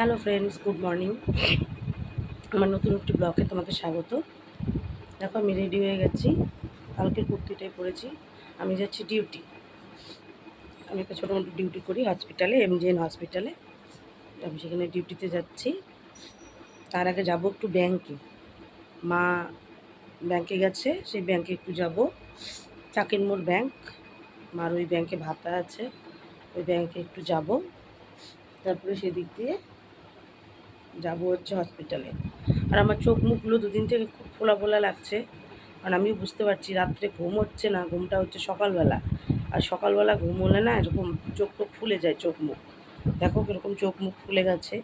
Hello friends, good morning. আমার নতুন একটি ব্লগে তোমাকে স্বাগত। দেখো আমি রেডি হয়ে গেছি, কালকের কুর্তিটাই পরেছি। আমি যাচ্ছি ডিউটি। আমি একটা ছোটো মোটো ডিউটি করি হসপিটালে, MGN হসপিটালে। আমি সেখানে ডিউটিতে যাচ্ছি। তার আগে যাব একটু ব্যাংকে। মা ব্যাংকে গেছে, সেই ব্যাংকে একটু যাব। চাকির মোড় ব্যাংক, মার ওই ব্যাংকে ভাতা আছে, ওই ব্যাংকে একটু যাব। তারপরে সেদিক দিয়ে যাবো হচ্ছে হসপিটালে। আর আমার চোখ মুখগুলো দুদিন থেকে খুব ফোলা ফোলা লাগছে, কারণ আমিও বুঝতে পারছি রাত্রে ঘুম হচ্ছে না। ঘুমটা হচ্ছে সকালবেলা, আর সকালবেলা ঘুম হলে না এরকম চোখ টোক ফুলে যায়, চোখ মুখ। দেখো কীরকম চোখ মুখ ফুলে গেছে।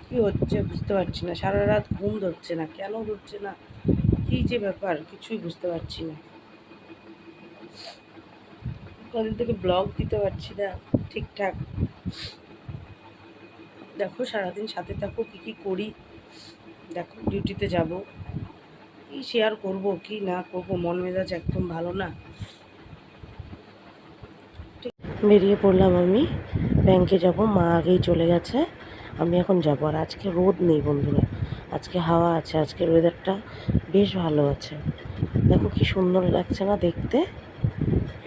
কী হচ্ছে বুঝতে পারছি না, সারা রাত ঘুম ধরছে না, কেন ধরছে না, কী যে ব্যাপার কিছুই বুঝতে পারছি না। কদিন থেকে ব্লগ দিতে পারছি না ঠিকঠাক। দেখো সারাদিন সাথে থাকো, কী কী করি। দেখো ডিউটিতে যাব, কী শেয়ার করব কি না করব, মন মেজাজ একদম ভালো না। বেরিয়ে পড়লাম, আমি ব্যাংকে যাব। মা আগেই চলে গেছে, আমি এখন যাব। আর আজকে রোদ নেই বন্ধুরা, আজকে হাওয়া আছে, আজকের ওয়েদারটা বেশ ভালো আছে। দেখো কি সুন্দর লাগছে না দেখতে,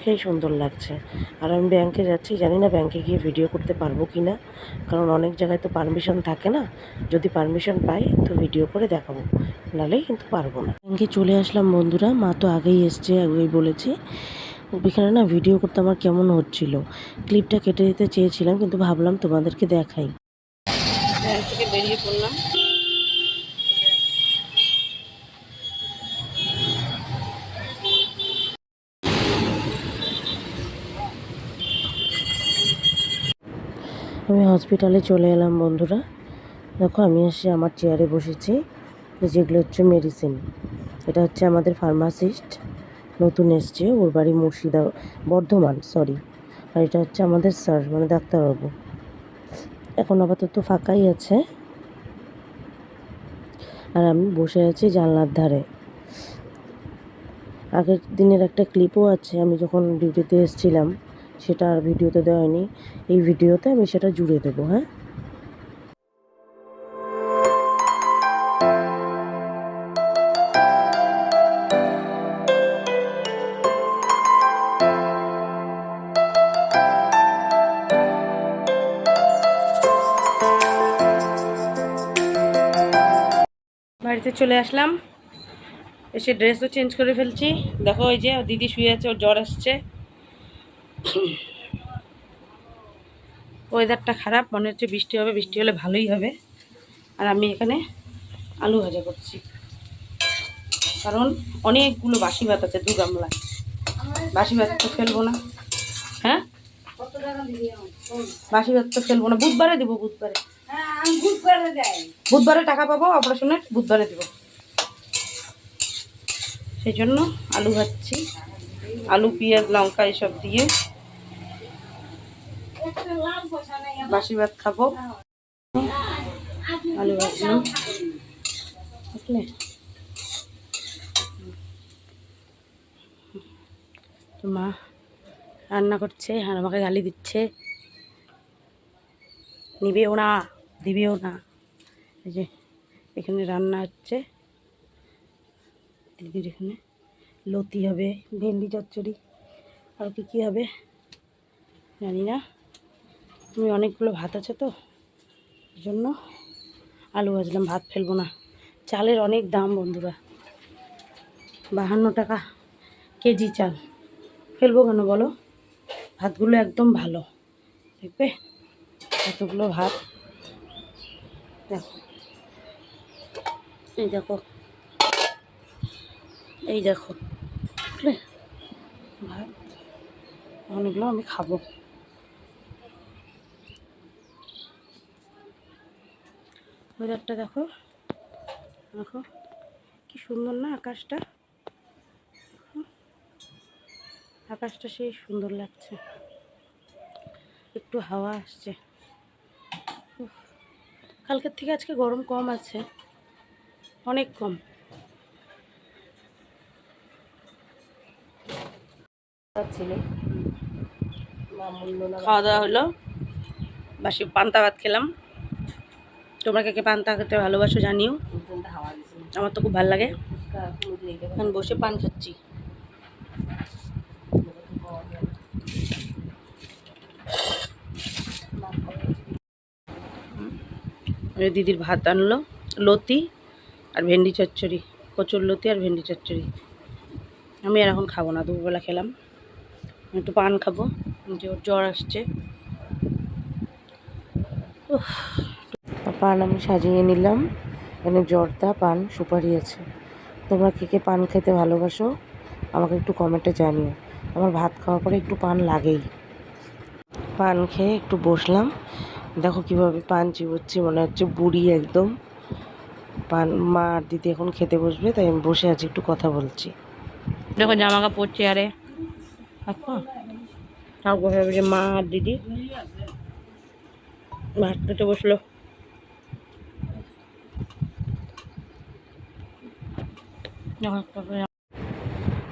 সেই সুন্দর লাগছে। আর আমি ব্যাংকে যাচ্ছি, জানি না ব্যাংকে গিয়ে ভিডিও করতে পারবো কি না, কারণ অনেক জায়গায় তো পারমিশন থাকে না। যদি পারমিশন পাই তো ভিডিও করে দেখাবো, নাহলেই কিন্তু পারবো না। ব্যাংকে চলে আসলাম বন্ধুরা, মা তো আগেই এসছে, আগেই বলেছি। ওইখানে না ভিডিও করতে আমার কেমন হচ্ছিল, ক্লিপটা কেটে দিতে চেয়েছিলাম, কিন্তু ভাবলাম তোমাদেরকে দেখাই। ব্যাংক থেকে বেরিয়ে পড়লাম। আমি হসপিটালে চলে এলাম বন্ধুরা। দেখো আমি এসে আমার চেয়ারে বসেছি, যেগুলো হচ্ছে মেডিসিন। এটা হচ্ছে আমাদের ফার্মাসিস্ট, নতুন এসছে, ওর বাড়ি বর্ধমান সরি। আর এটা হচ্ছে আমাদের স্যার, মানে ডাক্তারবাবু। এখন আপাতত ফাঁকাই আছে। আর আমি বসে আছি জানলার ধারে। আগের দিনের একটা ক্লিপও আছে, আমি যখন ডিউটিতে এসেছিলাম, সেটা আর ভিডিওতে দেওয়া হয়নি। এই ভিডিওতে আমি সেটা জুড়ে দেবো। হ্যাঁ, বাড়িতে চলে আসলাম, এসে ড্রেসও চেঞ্জ করে ফেলছি। দেখো ওই যে দিদি শুয়ে আছে, ওর জ্বর আসছে। ওয়েদারটা খারাপ, মনে হচ্ছে বৃষ্টি হবে, বৃষ্টি হলে ভালোই হবে। আর আমি এখানে আলু ভাজা করছি, কারণ অনেকগুলো বাসি ভাত আছে, 2 গামলা বাসি ভাত তো ফেলবো না। হ্যাঁ, বাসি ভাত তো ফেলবো না, বুধবারে দেবো, বুধবারে। বুধবারে টাকা পাবো অপারেশনের, বুধবারে দেবো। সেই জন্য আলু ভাজছি, আলু পেঁয়াজ লঙ্কা এসব দিয়ে বাসি ভাত খাবো। আলু ভাজলাম, বুঝলে। তো মা রান্না করছে আর আমাকে গালি দিচ্ছে, নিবেও না দিবেও না। এই যে এখানে রান্না হচ্ছে, দিদির এখানে লতি হবে, ভেন্ডি চচ্চড়ি, আর কী হবে জানি না। তুমি অনেকগুলো ভাত আছে তো, এই জন্য আলু ভাজলাম, ভাত ফেলবো না। চালের অনেক দাম বন্ধুরা, 52 টাকা কেজি চাল। ফেলবো কেন বলো, ভাতগুলো একদম ভালো, দেখবে এতগুলো ভাত। দেখো এই দেখো, এই দেখো, বুঝলে ভাত অনেকগুলো আমি খাবো। ওয়েদারটা দেখো, দেখো কি সুন্দর না আকাশটা, আকাশটা সেই সুন্দর লাগছে, একটু হাওয়া আসছে। কালকের থেকে আজকে গরম কম আছে, অনেক কম। খাওয়া দাওয়া হলো, বাসি পান্তা ভাত খেলাম, তোমরা কে কে পান্তা খেতে ভালোবাসো জানিও। আমার তো খুব ভালো লাগে। এখন বসে পান খাচ্ছি। দিদির ভাত আনলো, লতি আর ভেন্ডি চচ্চড়ি, কচুর লতি আর ভেন্ডি চচ্চড়ি। আমি আর এখন খাবো না, দুপুরবেলা খেলাম। একটু পান খাবো, যে ওর জ্বর আসছে। পান আমি সাজিয়ে নিলাম, এখানে জর্দা, পান, সুপারি আছে। তোমরা কে কে পান খেতে ভালোবাসো আমাকে একটু কমেন্টে জানিও। আমার ভাত খাওয়ার পরে একটু পান লাগেই। পান খেয়ে একটু বসলাম, দেখো কীভাবে পান চিবোচ্ছি, মনে হচ্ছে বুড়ি একদম। পান মা আর দিদি এখন খেতে বসবে, তাই আমি বসে আছি, একটু কথা বলছি। দেখো জামা কাপড় চেয়ারে, তাও বসে বসে মা আর দিদি ভাত খেতে বসলো।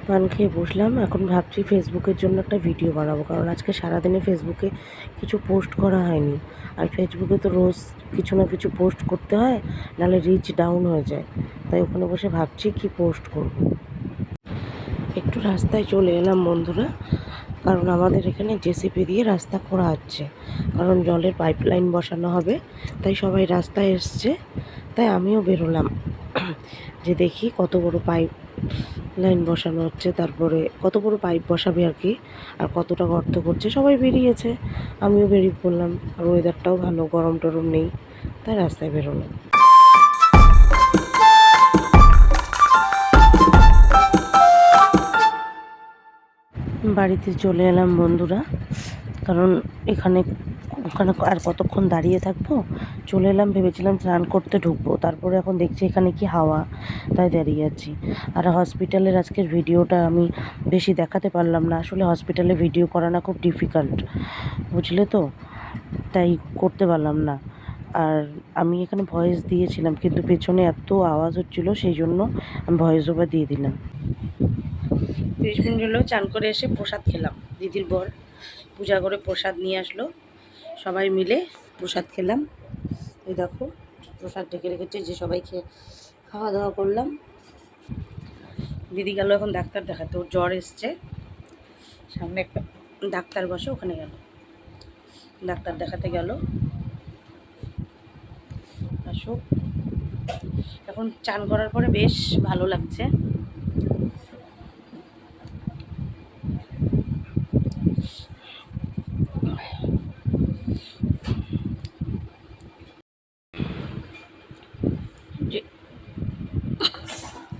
পান খেয়ে বসলাম, এখন ভাবছি ফেসবুকের জন্য একটা ভিডিও বানাবো, কারণ আজকে সারাদিনে ফেসবুকে কিছু পোস্ট করা হয়নি। আর ফেসবুকে তো রোজ কিছু না কিছু পোস্ট করতে হয়, নাহলে রিচ ডাউন হয়ে যায়। তাই ওখানে বসে ভাবছি কি পোস্ট করব। একটু রাস্তায় চলে এলাম বন্ধুরা, কারণ আমাদের এখানে জেসিপি দিয়ে রাস্তা করা হচ্ছে, কারণ জলের পাইপলাইন বসানো হবে, তাই সবাই রাস্তায় এসছে। তাই আমিও বেরোলাম যে দেখি কত বড় পাইপ লাইন বসানো হচ্ছে, তারপরে কত বড় পাইপ বসাবে আর কি, আর কতটা গর্ত করছে। সবাই বেরিয়েছে, আমিও বেরিয়ে পড়লাম। আর ওয়েদারটাও ভালো, গরম টরম নেই, তাই রাস্তায় বেরোলাম। বাড়িতে চলে এলাম বন্ধুরা, কারণ ওখানে আর কতক্ষণ দাঁড়িয়ে থাকবো। চলে এলাম, ভেবেছিলাম স্নান করতে ঢুকবো, তারপরে এখন দেখছি এখানে কি হাওয়া, তাই দাঁড়িয়ে আছি। আর হসপিটালের আজকের ভিডিওটা আমি বেশি দেখাতে পারলাম না, আসলে হসপিটালে ভিডিও করা না খুব ডিফিকাল্ট, বুঝলে তো, তাই করতে পারলাম না। আর আমি এখানে ভয়েস দিয়েছিলাম, কিন্তু পেছনে এত আওয়াজ হচ্ছিলো, সেই জন্য আমি ভয়েস ওভার দিয়ে দিলাম। 30 মিনিট হলো, চান করে এসে প্রসাদ খেলাম। দিদির বর পূজা করে প্রসাদ নিয়ে আসলো, সবাই মিলে প্রসাদ খেলাম। এই দেখো প্রসাদ ঢেকে রেখেছে, যে সবাই খেয়ে খাওয়া দাওয়া করলাম। দিদি গেল এখন ডাক্তার দেখাতে, ওর জ্বর এসছে, সামনে একটা ডাক্তার বসে, ওখানে গেল ডাক্তার দেখাতে গেল। আসুক, এখন চান করার পরে বেশ ভালো লাগছে। যে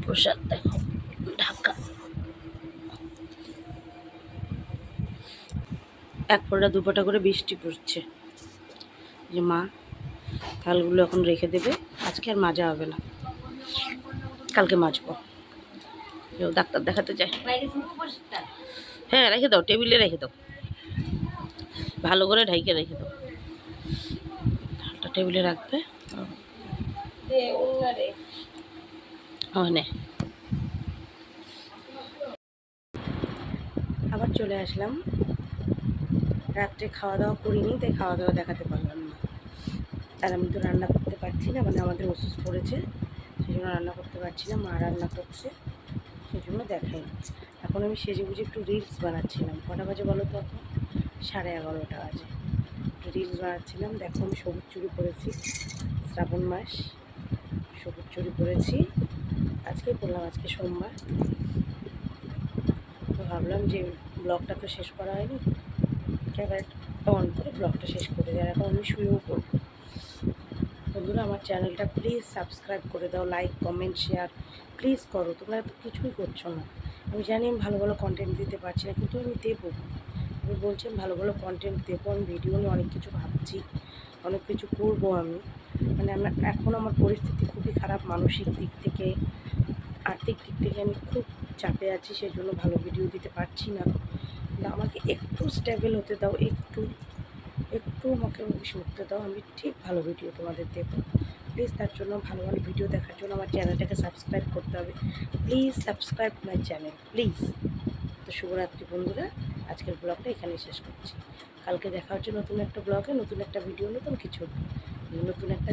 প্রসাদ দেখো ঢাকা, এক ফোঁটা দু ফোঁটা করে বৃষ্টি পড়ছে। যে মা থালগুলো এখন রেখে দেবে, আজকে আর মাজা হবে না, কালকে মাজবো। কেউ ডাক্তার দেখাতে যায়, হ্যাঁ রেখে দাও, টেবিলে রেখে দাও, ভালো করে ঢাইকে রেখে দাও, টেবিলে রাখবে। আবার চলে আসলাম, রাত্রে খাওয়া দাওয়া করিনি, তাই খাওয়া দাওয়া দেখাতে পারলাম না। আর আমি তো রান্না করতে পারছি না, মানে আমাদের ওষুধ পড়েছে, সেই জন্য রান্না করতে পারছি না, মা রান্না করছে, সেই জন্য দেখাই। এখন আমি সেজে বুঝে একটু রিলস বানাচ্ছিলাম। কটা বাজে বলো তো, এখন 11:30 বাজে, রিলস বানাচ্ছিলাম। দেখো আমি সবুজ চুড়ি পরেছি, শ্রাবণ মাস, সবুজ চুড়ি পরেছি, আজকেই পরলাম, আজকে সোমবার। তো ভাবলাম যে ব্লগটা তো শেষ করা হয়নি, ক্যামেরাটা অন করে ব্লগটা শেষ করে দেয়। এখন আমি শুয়েও পড়বো। বন্ধুরা আমার চ্যানেলটা প্লিজ সাবস্ক্রাইব করে দাও, লাইক কমেন্ট শেয়ার প্লিজ করো। তোমরা তো কিছুই করছো না। আমি জানি আমি ভালো ভালো কন্টেন্ট দিতে পারছি না, কিন্তু আমি দেবো। আমি বলছি আমি ভালো ভালো কন্টেন্ট দেবো, আমি ভিডিও নিয়ে অনেক কিছু ভাবছি, অনেক কিছু করবো আমি। মানে এখন আমার পরিস্থিতি খুবই খারাপ, মানসিক দিক থেকে, আর্থিক দিক থেকে আমি খুব চাপে আছি, সেই জন্য ভালো ভিডিও দিতে পারছি না। আমাকে একটু স্টেবল হতে দাও, একটু আমাকে উঠতে দাও, আমি ঠিক ভালো ভিডিও তোমাদের দেবো। প্লিজ তার জন্য ভালো ভালো ভিডিও দেখার জন্য আমার চ্যানেলটাকে সাবস্ক্রাইব করতে হবে। Please subscribe my channel please. তো শুভরাত্রি বন্ধুরা, আজকের ব্লগটা এখানেই শেষ করছি। কালকে দেখা হচ্ছে নতুন একটা ব্লগে, নতুন একটা ভিডিও, নতুন কিছু, নতুন একটা